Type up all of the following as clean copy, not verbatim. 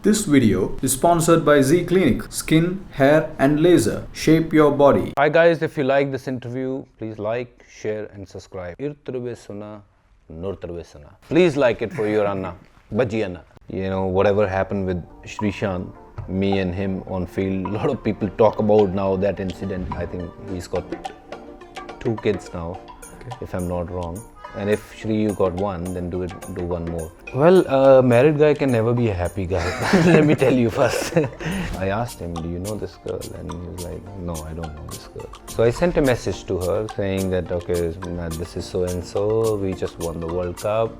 This video is sponsored by Z Clinic, Skin, Hair and Laser. Shape your body. Hi guys, if you like this interview, please like, share and subscribe. Irturvesuna, Nurturvesuna. Please like it for your Anna, Baji Anna. You know, whatever happened with Sreesanth, me and him on field, a lot of people talk about now that incident. I think he's got 2 kids now, if I'm not wrong. And if Shri, you got 1, then do one more. Well, a married guy can never be a happy guy. Let me tell you first. I asked him, do you know this girl? And he was like, no, I don't know this girl. So I sent a message to her saying that, okay, this is so and so. We just won the World Cup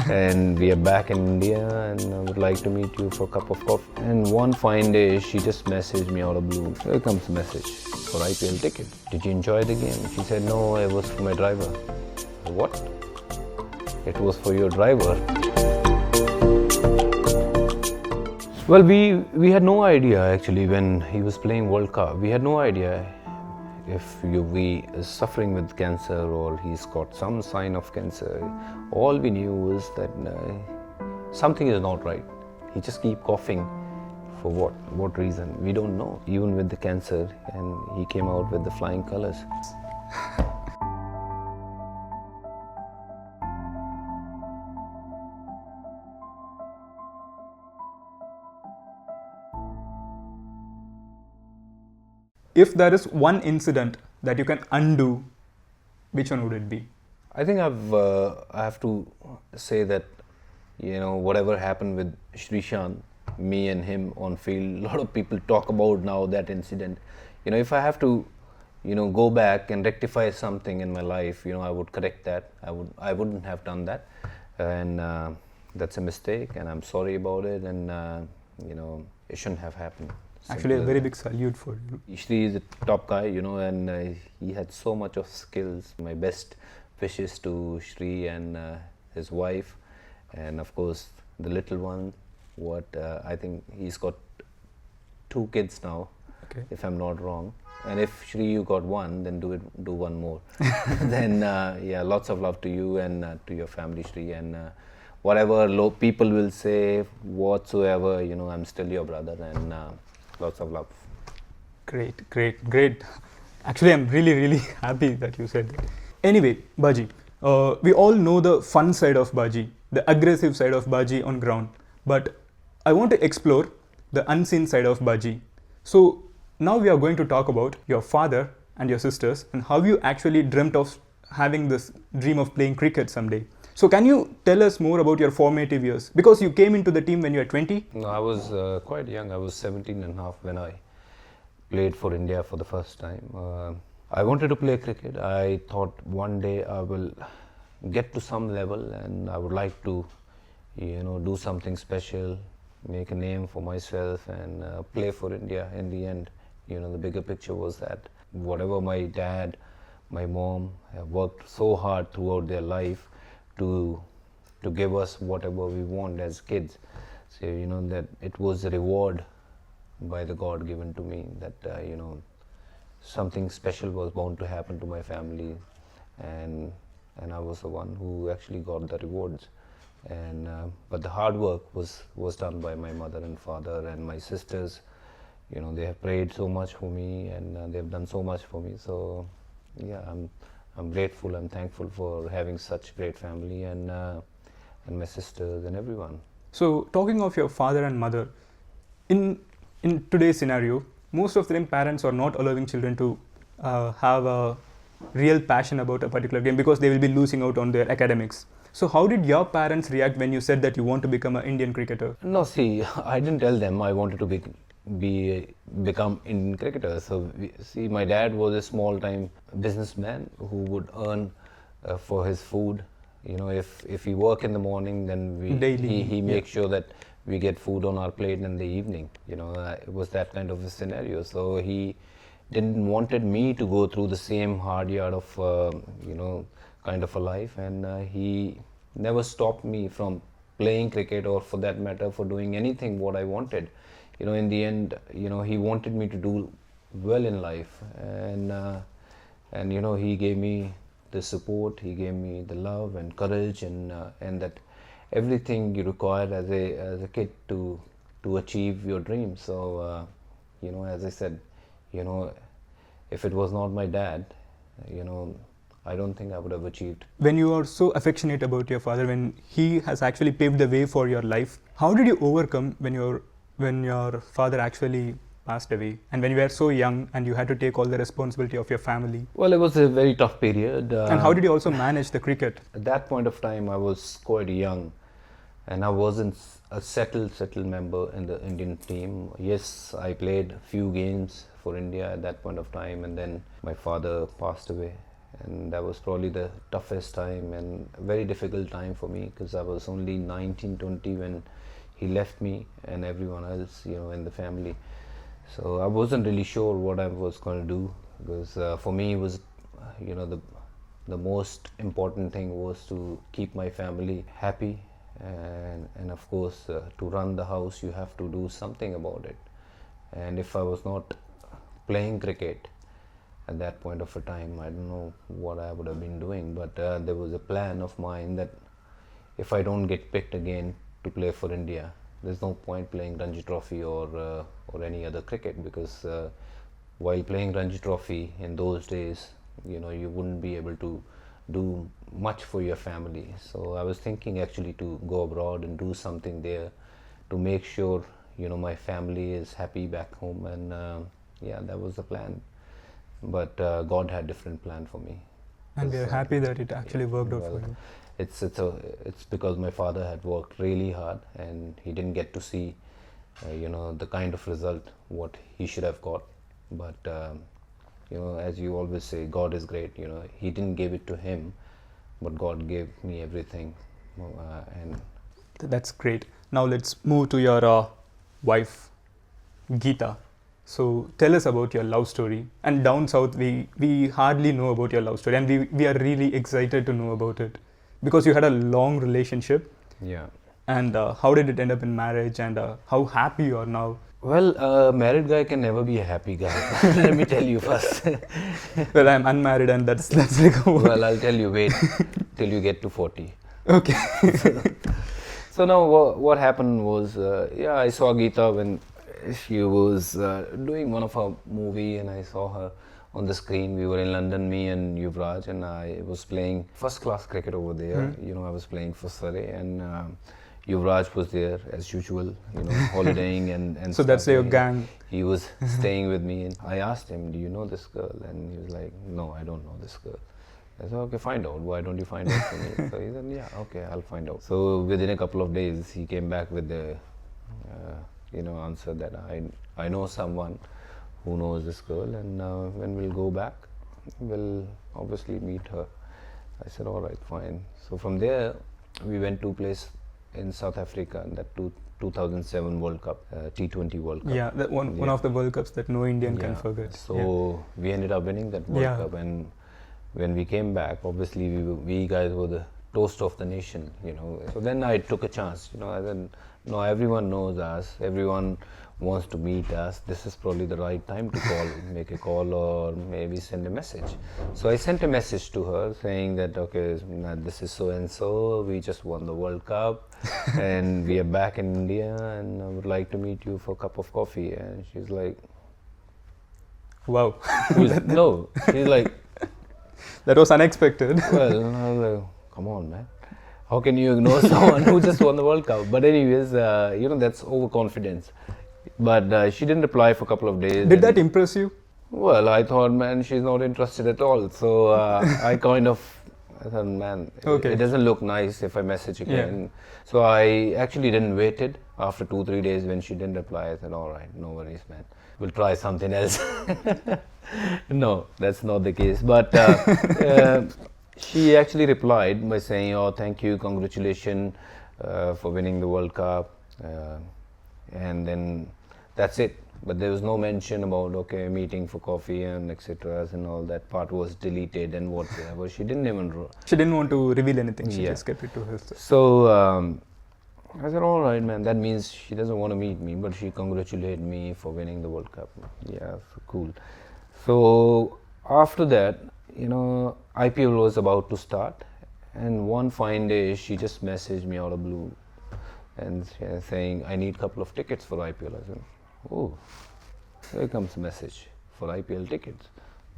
and we are back in India and I would like to meet you for a cup of coffee. And one fine day, she just messaged me out of blue. Here comes the message for IPL ticket. Did you enjoy the game? She said, no, it was for my driver. What? It was for your driver. Well, we had no idea actually when he was playing World Cup. We had no idea if he is suffering with cancer or he's got some sign of cancer. All we knew was that something is not right. He just keep coughing. For what reason? We don't know. Even with the cancer, and he came out with the flying colors. If there is one incident that you can undo, which one would it be? I think I have to say that, you know, whatever happened with Sreesanth, me and him on field, a lot of people talk about now that incident. You know, if I have to, you know, go back and rectify something in my life, you know, I would correct that. I wouldn't have done that, and that's a mistake, and I'm sorry about it, and you know, it shouldn't have happened. Actually, a very big salute for you. Shri is a top guy, you know, and he had so much of skills. My best wishes to Shri and his wife, and of course the little one. I think he's got 2 kids now, if I'm not wrong. And if Shri, you got 1, then do one more. Then yeah, lots of love to you and to your family, Shri, and whatever people will say, whatsoever, you know, I'm still your brother, and lots of love. Great. Actually, I'm really happy that you said that. Anyway, Baji, we all know the fun side of Baji, the aggressive side of Baji on ground. But I want to explore the unseen side of Baji. So now we are going to talk about your father and your sisters and how you actually dreamt of having this dream of playing cricket someday. So can you tell us more about your formative years? Because you came into the team when you were 20? No, I was quite young. I was 17 and a half when I played for India for the first time. I wanted to play cricket. I thought one day I will get to some level and I would like to, you know, do something special, make a name for myself and play for India. In the end, you know, the bigger picture was that whatever my dad, my mom have worked so hard throughout their life to give us whatever we want as kids. So, you know, that it was a reward by the God given to me that, you know, something special was bound to happen to my family, and I was the one who actually got the rewards. And but the hard work was done by my mother and father and my sisters. You know, they have prayed so much for me and they have done so much for me. So yeah, I'm grateful, I'm thankful for having such great family and my sisters and everyone. So talking of your father and mother, in today's scenario, most of the time parents are not allowing children to have a real passion about a particular game because they will be losing out on their academics. So how did your parents react when you said that you want to become an Indian cricketer? No, see, I didn't tell them I wanted to become Indian cricketer. So see, my dad was a small-time businessman who would earn for his food. You know, if we work in the morning, then he makes sure that we get food on our plate in the evening. You know, it was that kind of a scenario. So he didn't wanted me to go through the same hard yard of you know, kind of a life, and he never stopped me from playing cricket or for that matter for doing anything what I wanted. You know, in the end, you know, he wanted me to do well in life, and you know, he gave me the support, he gave me the love and courage and that everything you require as a kid to to achieve your dreams. So, as I said, if it was not my dad, I don't think I would have achieved. When you are so affectionate about your father, when he has actually paved the way for your life, how did you overcome when your father actually passed away, and when you were so young and you had to take all the responsibility of your family? Well, it was a very tough period. And how did you also manage the cricket? At that point of time, I was quite young, and I wasn't a settled member in the Indian team. Yes, I played few games for India at that point of time, and then my father passed away, and that was probably the toughest time and a very difficult time for me, because I was only 19, 20 when he left me and everyone else, in the family. So I wasn't really sure what I was going to do, because for me it was, the most important thing was to keep my family happy, and of course to run the house you have to do something about it. And if I was not playing cricket at that point of a time, I don't know what I would have been doing, but there was a plan of mine that if I don't get picked again to play for India, there's no point playing Ranji Trophy or any other cricket, because while playing Ranji Trophy in those days, you wouldn't be able to do much for your family. So I was thinking actually to go abroad and do something there to make sure my family is happy back home, and that was the plan. But God had different plan for me. And we are happy that it actually worked out for you. It's because my father had worked really hard, and he didn't get to see the kind of result what he should have got. But as you always say, God is great. He didn't give it to him, but God gave me everything. And that's great. Now let's move to your wife, Geeta. So tell us about your love story. And down south, we hardly know about your love story, and we are really excited to know about it, because you had a long relationship. Yeah. And how did it end up in marriage, and how happy you are now? Well, a married guy can never be a happy guy. Let me tell you first. Well, I'm unmarried, and that's like well, I'll tell you, wait till you get to 40. Okay. So now what happened was, I saw Geeta when she was doing one of her movie, and I saw her on the screen. We were in London, me and Yuvraj, and I was playing first class cricket over there. I was playing for Surrey, and Yuvraj was there as usual, holidaying and so that's your gang. He was staying with me, and I asked him, do you know this girl? And he was like, no, I don't know this girl. I said, okay, find out. Why don't you find out for me? So he said, yeah, okay, I'll find out. So within a couple of days, he came back with the answer that I know someone who knows this girl, and when we'll go back, we'll obviously meet her. I said, all right, fine. So from there, we went to a place in South Africa, and that 2007 World Cup, T20 World Cup. Yeah, that one of the World Cups that no Indian can forget. So we ended up winning that World Cup, and when we came back, obviously we guys were the toast of the nation, So then I took a chance, I said, no, everyone knows us, everyone wants to meet us. This is probably the right time to call, make a call, or maybe send a message. So I sent a message to her saying that, okay, this is so and so, we just won the World Cup, and we are back in India, and I would like to meet you for a cup of coffee. And she's like, wow. No, she's like, that was unexpected. Well, I was like, come on, man. How can you ignore someone who just won the World Cup? But anyways, that's overconfidence. But she didn't reply for a couple of days. Did that impress you? Well, I thought, man, she's not interested at all. So I thought, man, it doesn't look nice if I message again. Yeah. So I actually didn't wait it. After 2-3 days when she didn't reply, I said, all right, no worries, man. We'll try something else. No, that's not the case. But she actually replied by saying, oh, thank you, congratulations for winning the World Cup. And then that's it. But there was no mention about, okay, meeting for coffee and etc. and all that part was deleted and whatever. She didn't want to reveal anything. She just kept it to herself. So I said, all right, man, that means she doesn't want to meet me, but she congratulated me for winning the World Cup. Yeah, cool. So after that, IPL was about to start, and one fine day she just messaged me out of blue and saying, I need a couple of tickets for IPL. I said, oh, here comes a message for IPL tickets.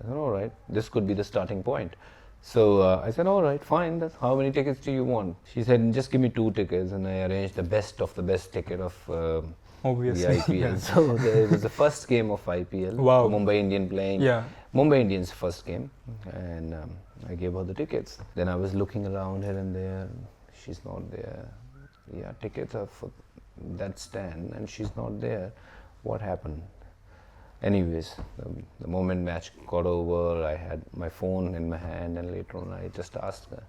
I said, all right, this could be the starting point. So I said, all right, fine, that's how many tickets do you want? She said, just give me 2 tickets, and I arranged the best of the best ticket of the IPL. Yeah. So it was the first game of IPL, Wow. Mumbai Indian playing. Yeah. Mumbai Indians' first game, and I gave her the tickets. Then I was looking around here and there, she's not there. Yeah, tickets are for that stand, and she's not there. What happened? Anyways, the moment match got over, I had my phone in my hand, and later on I just asked her,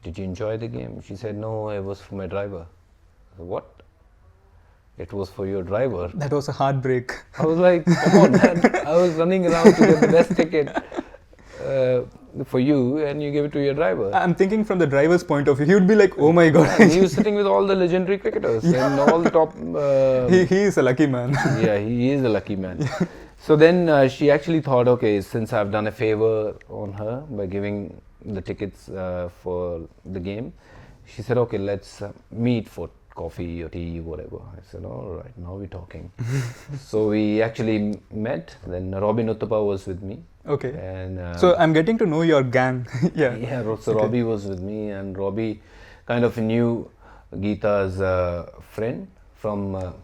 did you enjoy the game? She said, no, it was for my driver. I said, what? It was for your driver? That was a heartbreak. I was like, come on, man. I was running around to get the best ticket for you, and you gave it to your driver. I'm thinking from the driver's point of view, he would be like, oh my god. And he was sitting with all the legendary cricketers and all the top... he is a lucky man. Yeah, he is a lucky man. So then she actually thought, okay, since I've done a favor on her by giving the tickets for the game, she said, okay, let's meet for coffee or tea, whatever. I said, all right, now we're talking. So we actually met. Then Robin Uthappa was with me. Okay. And so I'm getting to know your gang. Yeah. Yeah, so okay. Robbie was with me, and Robbie kind of knew Geeta's friend from,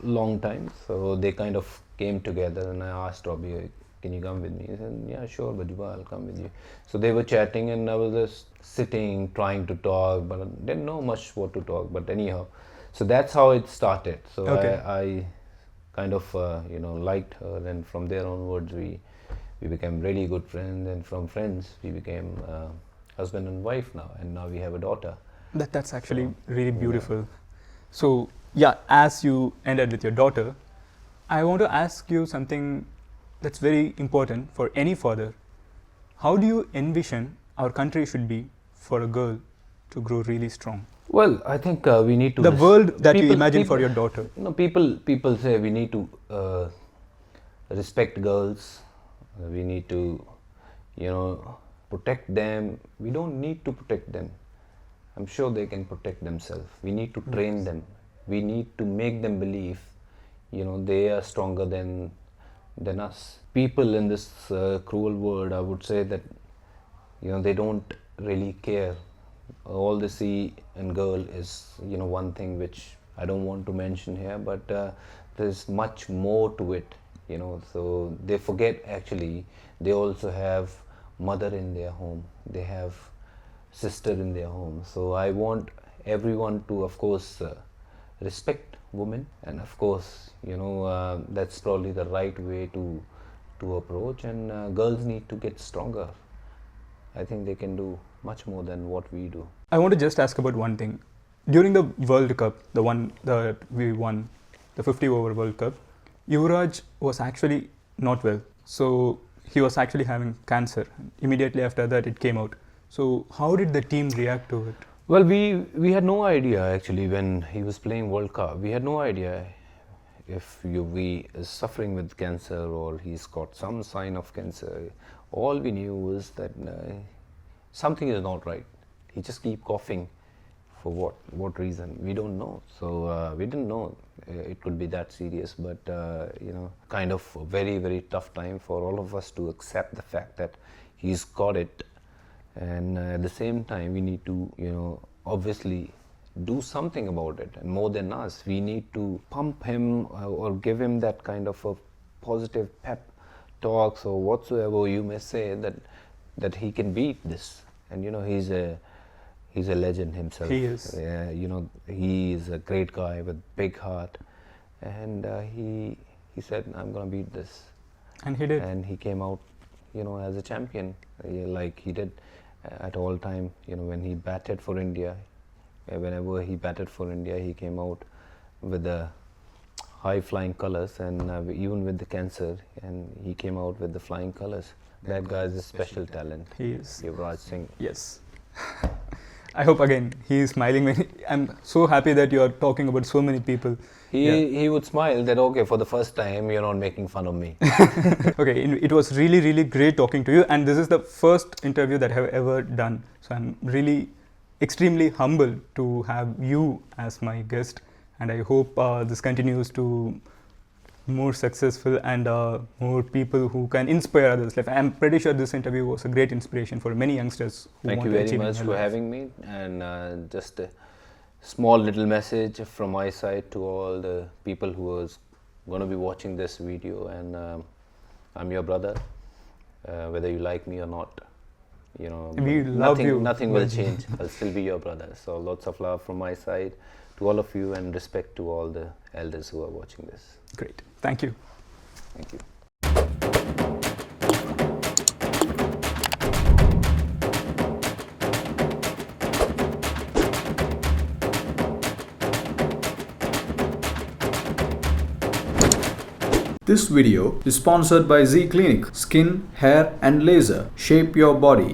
long time. So they kind of came together, and I asked Robbie, can you come with me? He said, yeah, sure, Bajwa, I'll come with you. So they were chatting, and I was just sitting, trying to talk, but I didn't know much what to talk, but anyhow. So that's how it started. So okay. I kind of, liked her, and from there onwards, we became really good friends, and from friends, we became husband and wife now, and now we have a daughter. That's actually really beautiful. Yeah. So, yeah, as you ended with your daughter, I want to ask you something that's very important for any father. How do you envision our country should be for a girl to grow really strong? Well, I think we need to... The world that you imagine for your daughter. People say we need to respect girls. We need to, protect them. We don't need to protect them. I'm sure they can protect themselves. We need to train them. We need to make them believe, they are stronger than us. People in this cruel world, I would say that, they don't really care. All they see in girl is, one thing which I don't want to mention here, but there's much more to it, so they forget actually they also have mother in their home, they have sister in their home. So I want everyone to, of course, respect women, and of course, that's probably the right way to approach, and girls need to get stronger. I think they can do much more than what we do. I want to just ask about one thing. During the World Cup, the one that we won, the 50 over World Cup, Yuvraj was actually not well. So he was actually having cancer. Immediately after that, it came out. So how did the team react to it? Well, we had no idea actually when he was playing World Cup. We had no idea if we is suffering with cancer or he's got some sign of cancer. All we knew was that something is not right. He just keep coughing. For what reason? We don't know. So we didn't know it could be that serious, but kind of a very, very tough time for all of us to accept the fact that he's got it. And at the same time, we need to, obviously do something about it. And more than us, we need to pump him or give him that kind of a positive pep talks or whatsoever you may say that he can beat this. And he's a legend himself. He is. He is a great guy with big heart, and he said, I'm gonna beat this. And he did. And he came out, as a champion, like he did at all time. When he batted for India, whenever he batted for India, he came out with the high flying colors, and even with the cancer, and he came out with the flying colors. That guy is a special talent. He is. Yuvraj Singh. Yes. I hope again he is smiling. I'm so happy that you are talking about so many people. He would smile that, okay, for the first time you're not making fun of me. Okay, it was really, really great talking to you, and this is the first interview that I have ever done. So I'm really extremely humbled to have you as my guest, and I hope this continues to more successful and more people who can inspire others. Like, I'm pretty sure this interview was a great inspiration for many youngsters who Thank want you to very achieve in much their for life. having me, and just a small little message from my side to all the people who is going to be watching this video, and I'm your brother, whether you like me or not. You know, We love you. nothing will change. I'll still be your brother. So lots of love from my side to all of you, and respect to all the elders who are watching this. Great. Thank you. Thank you. This video is sponsored by Z Clinic. Skin, hair and laser. Shape your body.